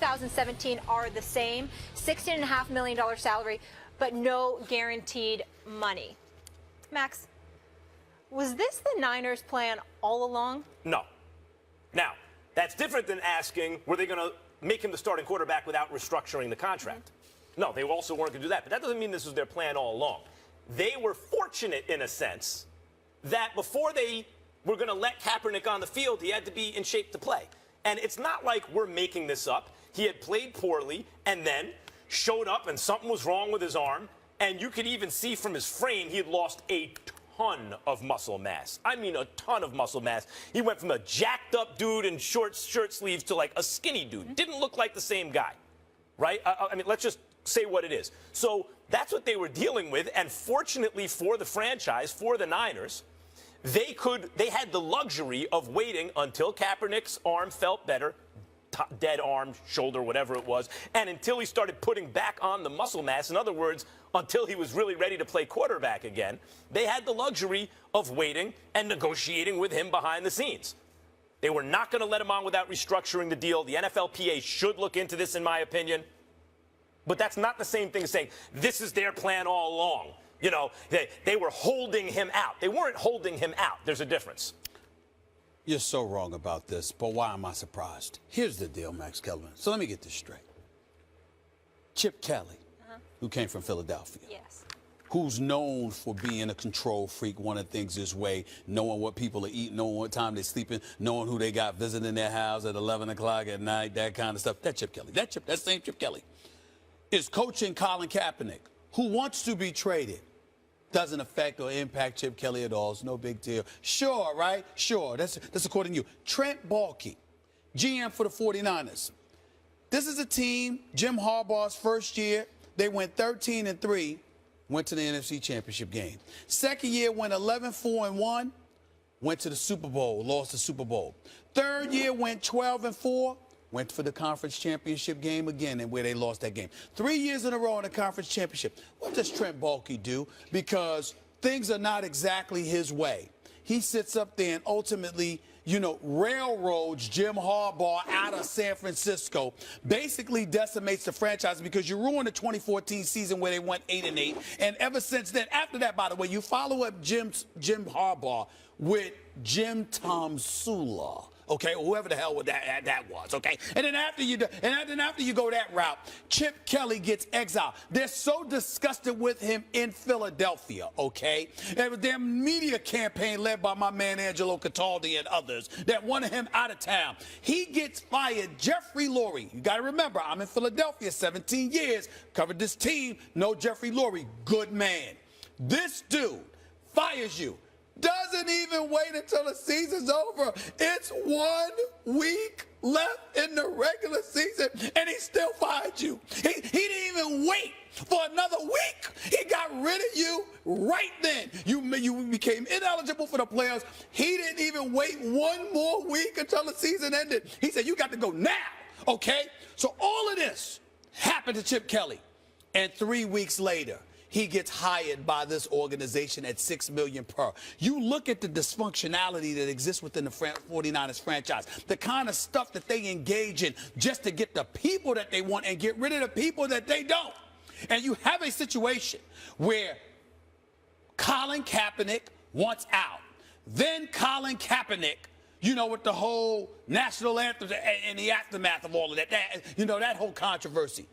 2017 are the same, $16.5 million salary, but no guaranteed money. Max, was this the Niners' plan all along? No. Now, that's different than asking, were they going to make him the starting quarterback without restructuring the contract? No, they also weren't going to do that. But that doesn't mean this was their plan all along. They were fortunate, in a sense, that before they were going to let Kaepernick on the field, he had to be in shape to play. And it's not like we're making this up. He had played poorly and then showed up and something was wrong with his arm. And you could even see from his frame he had lost a ton of muscle mass. I mean, a ton of muscle mass. He went from a jacked up dude in short shirt sleeves to like a skinny dude. Didn't look like the same guy, right? I mean, let's just say what it is. So that's what they were dealing with. And fortunately for the franchise, for the Niners, they had the luxury of waiting until Kaepernick's arm felt better, dead arm, shoulder, whatever it was, and until he started putting back on the muscle mass. In other words, until he was really ready to play quarterback again. They had the luxury of waiting and negotiating with him behind the scenes. They were not going to let him on without restructuring the deal. The NFLPA should look into this, in my opinion. But that's not the same thing as saying this is their plan all along. You know, they were holding him out. They weren't holding him out. There's a difference. You're so wrong about this, but why am I surprised? Here's the deal, Max Kellerman. So let me get this straight. Chip Kelly, who came from Philadelphia, Yes. who's known for being a control freak, wanting things his way, knowing what people are eating, knowing what time they're sleeping, knowing who they got visiting their house at 11 o'clock at night, that kind of stuff. That Chip Kelly, that same Chip Kelly is coaching Colin Kaepernick, who wants to be traded. Doesn't affect or impact Chip Kelly at all. It's no big deal. Sure, right? Sure. That's according to you. Trent Baalke, GM for the 49ers. This is a team, Jim Harbaugh's first year, they went 13-3, went to the NFC Championship game. Second year went 11-4-1, went to the Super Bowl, lost the Super Bowl. Third year went 12-4, went for the conference championship game again, and where they lost that game. 3 years in a row in the conference championship. What does Trent Baalke do? Because things are not exactly his way. He sits up there and ultimately, you know, railroads Jim Harbaugh out of San Francisco, basically decimates the franchise because you ruined the 2014 season where they went 8-8. And ever since then, after that, by the way, you follow up Jim Harbaugh with Jim Tom Sula. Okay, or whoever the hell that was, okay? And then after you go that route, Chip Kelly gets exiled. They're so disgusted with him in Philadelphia, okay? There was their media campaign led by my man Angelo Cataldi and others that wanted him out of town. He gets fired. Jeffrey Lurie, you got to remember, I'm in Philadelphia 17 years, covered this team, know Jeffrey Lurie, good man. This dude fires you. Doesn't even wait until the season's over. It's 1 week left in the regular season, and he still fired you. He didn't even wait for another week. He got rid of you right then. You became ineligible for the playoffs. He didn't even wait 1 more week until the season ended. He said, you got to go now, okay? So all of this happened to Chip Kelly, and 3 weeks later, he gets hired by this organization at $6 million per. You look at the dysfunctionality that exists within the 49ers franchise, the kind of stuff that they engage in just to get the people that they want and get rid of the people that they don't. And you have a situation where Colin Kaepernick wants out. Then Colin Kaepernick, you know, with the whole national anthem and the aftermath of all of that, you know, that whole controversy.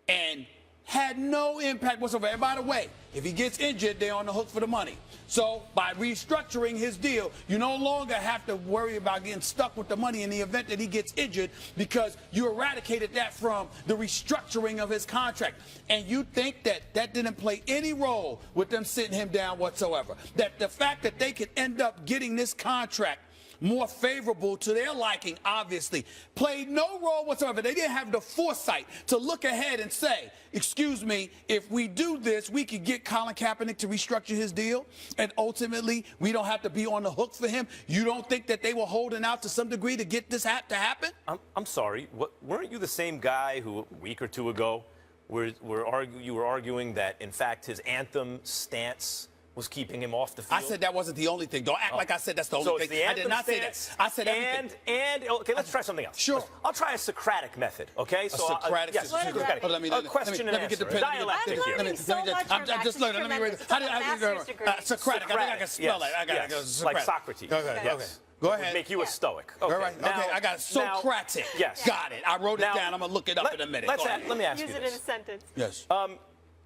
And had no impact whatsoever. And by the way, if he gets injured, they're on the hook for the money. So by restructuring his deal, you no longer have to worry about getting stuck with the money in the event that he gets injured because you eradicated that from the restructuring of his contract. And you think that that didn't play any role with them sitting him down whatsoever. That the fact that they could end up getting this contract more favorable to their liking, obviously, played no role whatsoever. They didn't have the foresight to look ahead and say, excuse me, if we do this, we could get Colin Kaepernick to restructure his deal, and ultimately, we don't have to be on the hook for him. You don't think that they were holding out to some degree to get this to happen? I'm sorry. Weren't you the same guy who, a week or two ago, you were arguing that, in fact, his anthem stance was keeping him off the field. I said that wasn't the only thing. Don't act like I said that's the only So thing. it's the I did not say stance, that. I said everything. Okay, let's try something else. Sure. I'll try a Socratic method, okay? A Socratic yes, method. Socratic. Hold on, A question and answer. Dialectic here. I'm learning so much from Max. Just learn. Let me read it. Socratic. I think I can spell it. I got to go. Like Socrates. Okay. Yes. Go ahead. Make you a Stoic. Okay. All right. Okay. I got Socratic. Yes. Got it. I wrote it down. I'm going to look it up in a minute. Let me ask you Use it in a sentence. Yes.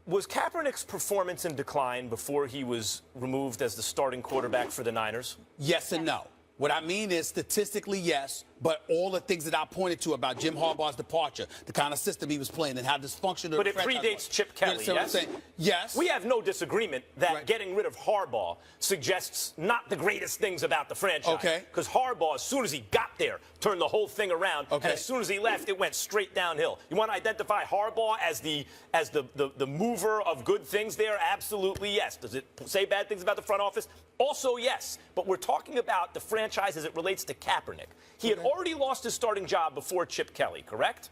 Was Kaepernick's performance in decline before he was removed as the starting quarterback for the Niners? Yes and no. What I mean is statistically, yes, but all the things that I pointed to about Jim Harbaugh's departure, the kind of system he was playing and how dysfunctional But it predates Chip Kelly, you know yes? what I'm saying? Yes. We have no disagreement that getting rid of Harbaugh suggests not the greatest things about the franchise. Okay. Because Harbaugh, as soon as he got there, turned the whole thing around. Okay. And as soon as he left, it went straight downhill. You want to identify Harbaugh as the mover of good things there? Absolutely, yes. Does it say bad things about the front office? Also, yes. But we're talking about the franchise as it relates to Kaepernick. He had already lost his starting job before Chip Kelly, correct?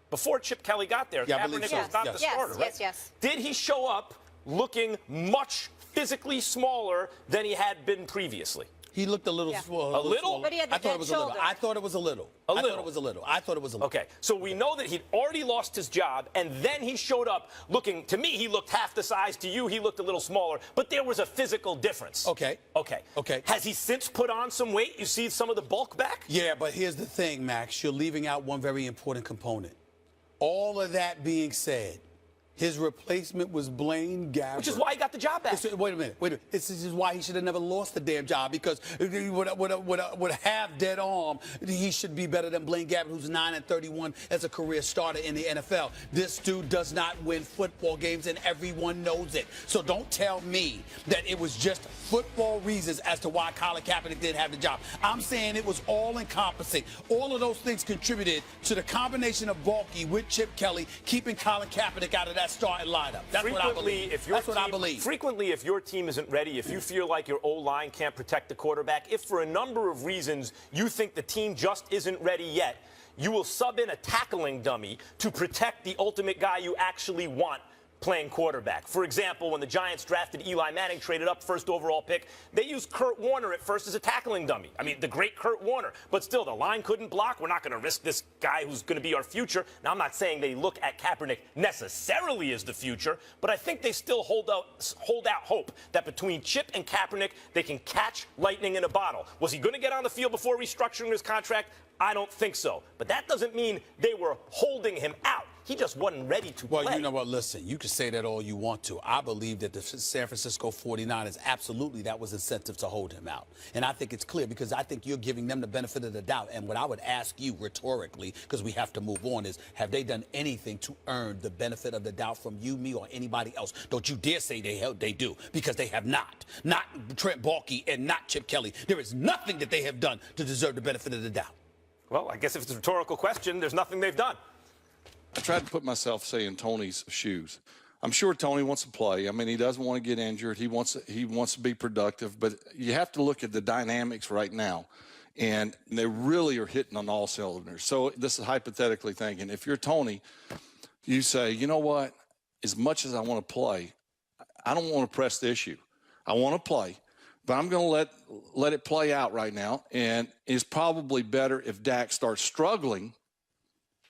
Before Chip Kelly got there, Kaepernick was not the starter, right? Yes. Did he show up looking much physically smaller than he had been previously? He looked a little small. A little? But he had the I thought it dead was a little. shoulder. I thought it was a little. A I little. thought it was a little. I thought it was a little. Okay, so we know that he'd already lost his job, and then he showed up looking, to me, he looked half the size. To you, he looked a little smaller, but there was a physical difference. Okay. Okay. Okay. Has he since put on some weight? You see some of the bulk back? Yeah, but here's the thing, Max. You're leaving out one very important component. All of that being said, his replacement was Blaine Gabbert. Which is why he got the job back. Wait a minute. This is why he should have never lost the damn job, because with a half dead arm, he should be better than Blaine Gabbert, who's 9-31 as a career starter in the NFL. This dude does not win football games, and everyone knows it. So don't tell me that it was just football reasons as to why Colin Kaepernick didn't have the job. I'm saying it was all encompassing. All of those things contributed to the combination of Balky with Chip Kelly keeping Colin Kaepernick out of that starting lineup. That's what I believe. That's what I believe. Frequently, if your team isn't ready, if you feel like your O-line can't protect the quarterback, if for a number of reasons you think the team just isn't ready yet, you will sub in a tackling dummy to protect the ultimate guy you actually want playing quarterback. For example, when the Giants drafted Eli Manning, traded up first overall pick, they used Kurt Warner at first as a tackling dummy. I mean, the great Kurt Warner. But still, the line couldn't block. We're not going to risk this guy who's going to be our future. Now, I'm not saying they look at Kaepernick necessarily as the future, but I think they still hold out hope that between Chip and Kaepernick, they can catch lightning in a bottle. Was he going to get on the field before restructuring his contract? I don't think so. But that doesn't mean they were holding him out. He just wasn't ready to play. Well, you know what? Listen, you can say that all you want to. I believe that the San Francisco 49ers, absolutely, that was incentive to hold him out. And I think it's clear because I think you're giving them the benefit of the doubt. And what I would ask you rhetorically, because we have to move on, is have they done anything to earn the benefit of the doubt from you, me, or anybody else? Don't you dare say they do, because they have not. Not Trent Baalke and not Chip Kelly. There is nothing that they have done to deserve the benefit of the doubt. Well, I guess if it's a rhetorical question, there's nothing they've done. I tried to put myself, say, in Tony's shoes. I'm sure Tony wants to play. I mean, he doesn't want to get injured. He wants to be productive. But you have to look at the dynamics right now, and they really are hitting on all cylinders. So this is hypothetically thinking. If you're Tony, you say, you know what? As much as I want to play, I don't want to press the issue. I want to play, but I'm going to let it play out right now. And it's probably better if Dak starts struggling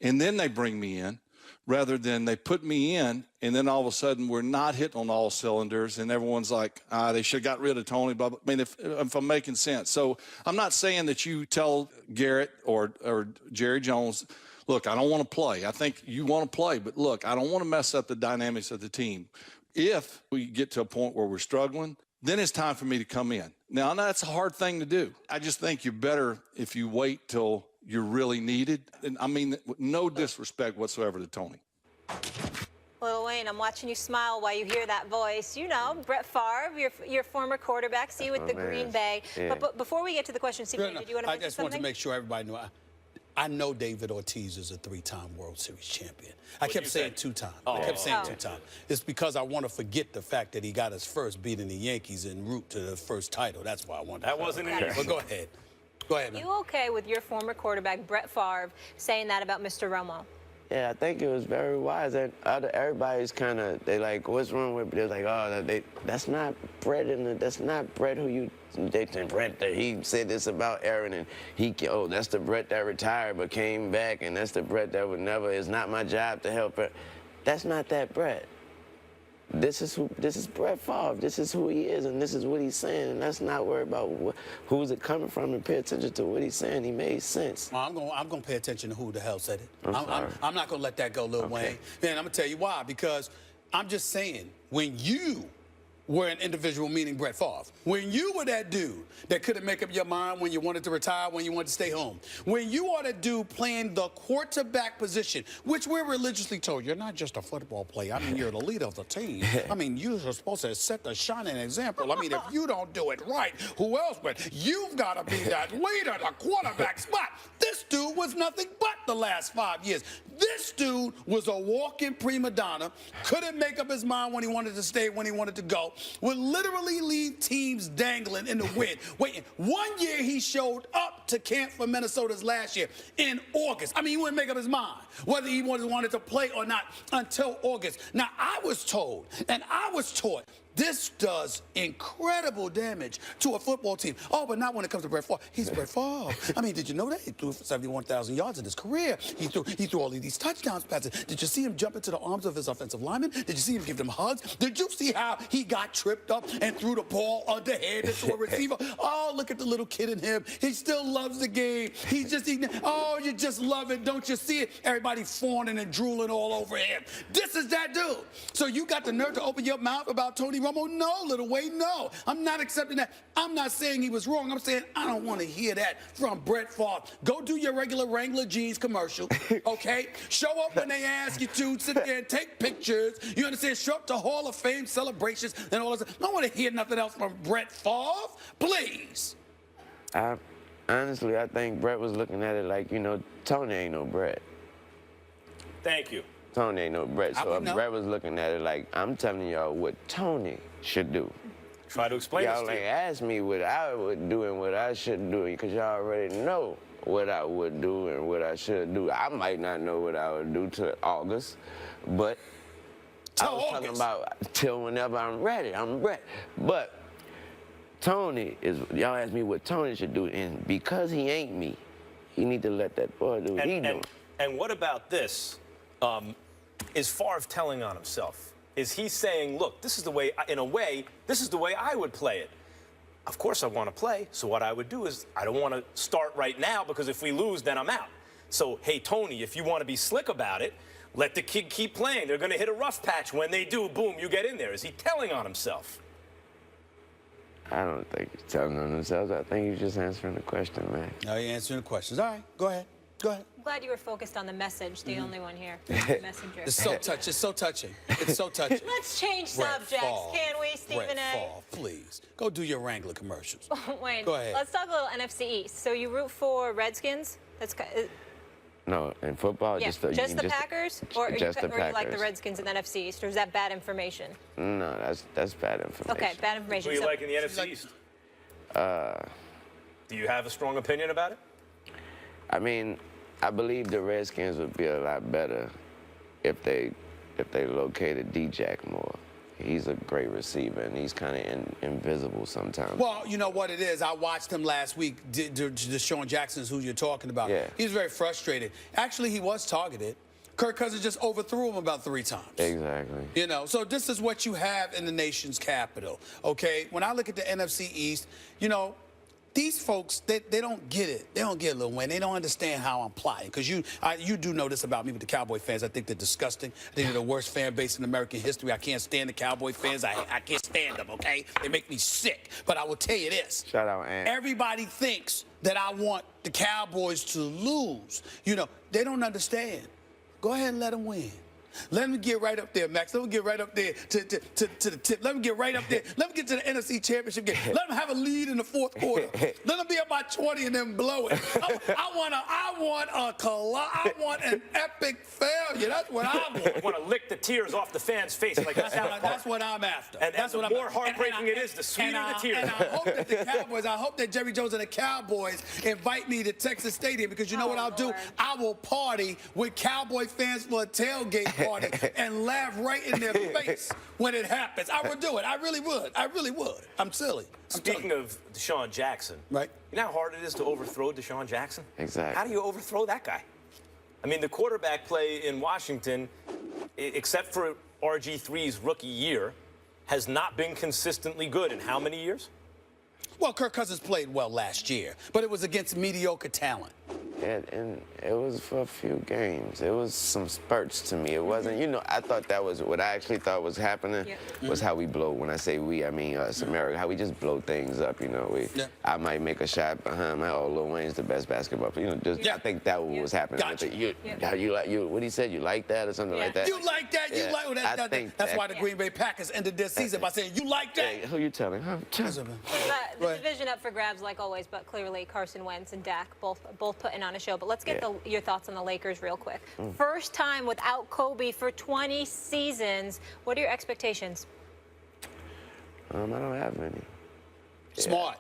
and then they bring me in, rather than they put me in, and then all of a sudden we're not hitting on all cylinders, and everyone's like, they should have got rid of Tony, blah, blah. I mean, if I'm making sense. So I'm not saying that you tell Garrett or Jerry Jones, look, I don't want to play. I think you want to play, but look, I don't want to mess up the dynamics of the team. If we get to a point where we're struggling, then it's time for me to come in. Now, that's a hard thing to do. I just think you're better if you wait till you're really needed. And I mean, no disrespect whatsoever to Tony. Lil Wayne, I'm watching you smile while you hear that voice. You know, Brett Favre, your former quarterback, see you with the Green Bay. Yeah. But before we get to the question, Stephen, did you want to mention I just something? want to make sure everybody knew. I know David Ortiz is a 3-time World Series champion. I kept saying 2-time. I kept saying 2-time. It's because I want to forget the fact that he got his first beating the Yankees en route to the first title. That's why I wanted That wasn't an easy. But go ahead. Go ahead, man. You okay with your former quarterback, Brett Favre, saying that about Mr. Romo? Yeah, I think it was very wise. And everybody's kind of, they like, what's wrong with? They're like, oh, that's not Brett, that's not Brett who you. They think Brett, he said this about Aaron, and that's the Brett that retired but came back, and that's the Brett that would never. It's not my job to help her. That's not that Brett. This is Brett Favre. This is who he is, and this is what he's saying. And let's not worry about who's it coming from, and pay attention to what he's saying. He made sense. Well, I'm gonna pay attention to who the hell said it. I'm not gonna let that go, Lil Wayne. Man, I'm gonna tell you why. Because I'm just saying, when you were an individual, meaning Brett Favre, when you were that dude that couldn't make up your mind when you wanted to retire, when you wanted to stay home, when you are the dude playing the quarterback position, which we're religiously told, you're not just a football player. I mean, you're the leader of the team. I mean, you're supposed to set the shining example. I mean, if you don't do it right, who else? But you've got to be that leader, the quarterback spot. This dude was nothing but the last 5 years. This dude was a walking prima donna, couldn't make up his mind when he wanted to stay, when he wanted to go, would literally leave teams dangling in the wind. Waiting. 1 year he showed up to camp for Minnesota's last year in August. I mean, he wouldn't make up his mind whether he wanted to play or not until August. Now, I was told and I was taught this does incredible damage to a football team. Oh, but not when it comes to Brett Favre. He's Brett Favre. I mean, did you know that? He threw for 71,000 yards in his career. He threw all of these touchdowns passes. Did you see him jump into the arms of his offensive lineman? Did you see him give them hugs? Did you see how he got tripped up and threw the ball underhanded to a receiver? Oh, look at the little kid in him. He still loves the game. Oh, you just love it. Don't you see it? Everybody fawning and drooling all over him. This is that dude. So you got the nerve to open your mouth about Tony Romo? No, Little Wayne, no. I'm not accepting that. I'm not saying he was wrong. I'm saying I don't want to hear that from Brett Favre. Go do your regular Wrangler jeans commercial, okay? Show up when they ask you to. Sit there and take pictures. You understand? Show up to Hall of Fame celebrations and all this. I don't want to hear nothing else from Brett Favre. Please. Honestly, I think Brett was looking at it like, Tony ain't no Brett. Thank you. Tony ain't no Brett. So Brett was looking at it like, I'm telling y'all what Tony should do. Try to explain this to you. Y'all ain't ask me what I would do and what I should do, because y'all already know what I would do and what I should do. I might not know what I would do till August, but I was talking about till whenever I'm ready. I'm Brett. But Tony y'all asked me what Tony should do, and because he ain't me, he need to let that boy do what he doing. And what about this? Is Favre telling on himself? Is he saying, look, this is the way, in a way, this is the way I would play it? Of course I want to play, so what I would do is I don't want to start right now, because if we lose, then I'm out. So, hey, Tony, if you want to be slick about it, let the kid keep playing. They're going to hit a rough patch. When they do, boom, you get in there. Is he telling on himself? I don't think he's telling on himself. I think he's just answering the question, man. No, you're answering the questions. All right, go ahead. Go ahead. I'm glad you were focused on the message, the only one here. The messenger. It's so touching. It's so touching. It's so touching. Let's change Brett subjects, Favre. can we, Stephen Brett A? Favre, please. Go do your Wrangler commercials. Wayne, Go ahead. let's talk a little NFC East. So you root for Redskins? No, in football, Yeah, just the Packers? Or just the or you like the Packers. Redskins in the NFC East? Or is that bad information? No, that's bad information. Okay, bad information. Who do you like in the NFC East? Do you have a strong opinion about it? I mean, I believe the Redskins would be a lot better if they located D-Jack more. He's a great receiver, and he's kind of invisible sometimes. Well, you know what it is? I watched him last week, Deshaun Jackson's who you're talking about. Yeah. He was very frustrated. Actually, he was targeted. Kirk Cousins just overthrew him about 3 times. Exactly. You know, so this is what you have in the nation's capital, okay? When I look at the NFC East, you know, these folks, they don't get it. They don't get it, Lil Wayne. They don't understand how I'm plotting. Because you do know this about me with the Cowboy fans. I think they're disgusting. I think they're the worst fan base in American history. I can't stand the Cowboy fans. I can't stand them, okay? They make me sick. But I will tell you this. Shout out, Ant. Everybody thinks that I want the Cowboys to lose. You know, they don't understand. Go ahead and let them win. Let me get right up there, Max. Let me get right up there to the tip. Let me get right up there. Let me get to the NFC Championship game. Let them have a lead in the fourth quarter. Let them be up by 20 and then blow it. I want an epic failure. That's what I want. I want to lick the tears off the fans' face. Like That's what I'm after. And that's the what more heartbreaking it is, the sweeter the tears. And I hope that Jerry Jones and the Cowboys invite me to Texas Stadium, because you know what I'll do? I will party with Cowboy fans for a tailgate party and laugh right in their face when it happens. I would do it. I really would. I really would. I'm silly. Speaking of Deshaun Jackson, right? You know how hard it is to overthrow Deshaun Jackson? Exactly. How do you overthrow that guy? I mean, the quarterback play in Washington, except for RG3's rookie year, has not been consistently good in how many years? Well, Kirk Cousins played well last year, but it was against mediocre talent. And it was for a few games. It was some spurts to me. It wasn't, you know, I thought that was what I actually thought was happening was how we blow. When I say we, I mean us, America, how we just blow things up, you know. I might make a shot behind my, Lil Wayne's the best basketball player. You know, just, I think that was happening. Gotcha. What he said, you like that or something like that? You like that? You like that? That's why the Green Bay Packers ended their season by saying, you like that? Hey, who you telling? The division up for grabs like always, but clearly Carson Wentz and Dak both putting on a show. But let's get your thoughts on the Lakers real quick. First time without Kobe for 20 seasons. What are your expectations? I don't have any. Smart.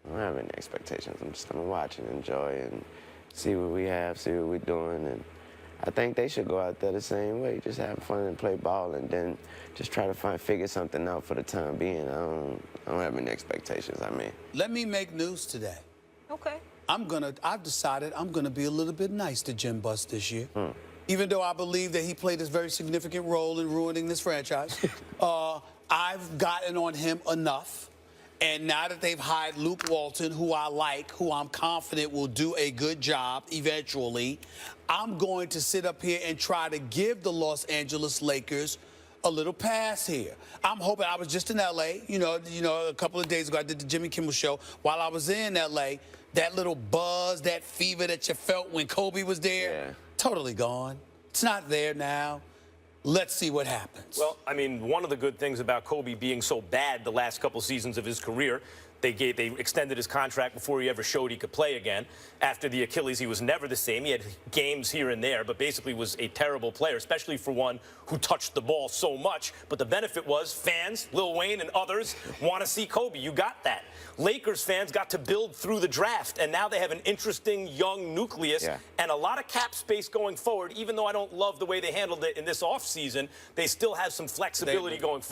I don't have any expectations. I'm just gonna watch and enjoy and see what we have, see what we're doing, and I think they should go out there the same way, just have fun and play ball, and then just try to figure something out for the time being. I don't have any expectations. I mean, let me make news today. Okay. I've decided I'm gonna be a little bit nice to Jim Buss this year. Even though I believe that he played a very significant role in ruining this franchise. I've gotten on him enough. And now that they've hired Luke Walton, who I like, who I'm confident will do a good job eventually, I'm going to sit up here and try to give the Los Angeles Lakers a little pass here. I'm hoping. I was just in L.A., you know, a couple of days ago. I did the Jimmy Kimmel show. While I was in L.A., that little buzz, that fever that you felt when Kobe was there, totally gone. It's not there now. Let's see what happens. Well, I mean, one of the good things about Kobe being so bad the last couple seasons of his career, they extended his contract before he ever showed he could play again. After the Achilles, he was never the same. He had games here and there, but basically was a terrible player, especially for one who touched the ball so much. But the benefit was fans, Lil Wayne and others, want to see Kobe. You got that. Lakers fans got to build through the draft, and now they have an interesting young nucleus and a lot of cap space going forward. Even though I don't love the way they handled it in this offseason, they still have some flexibility going forward.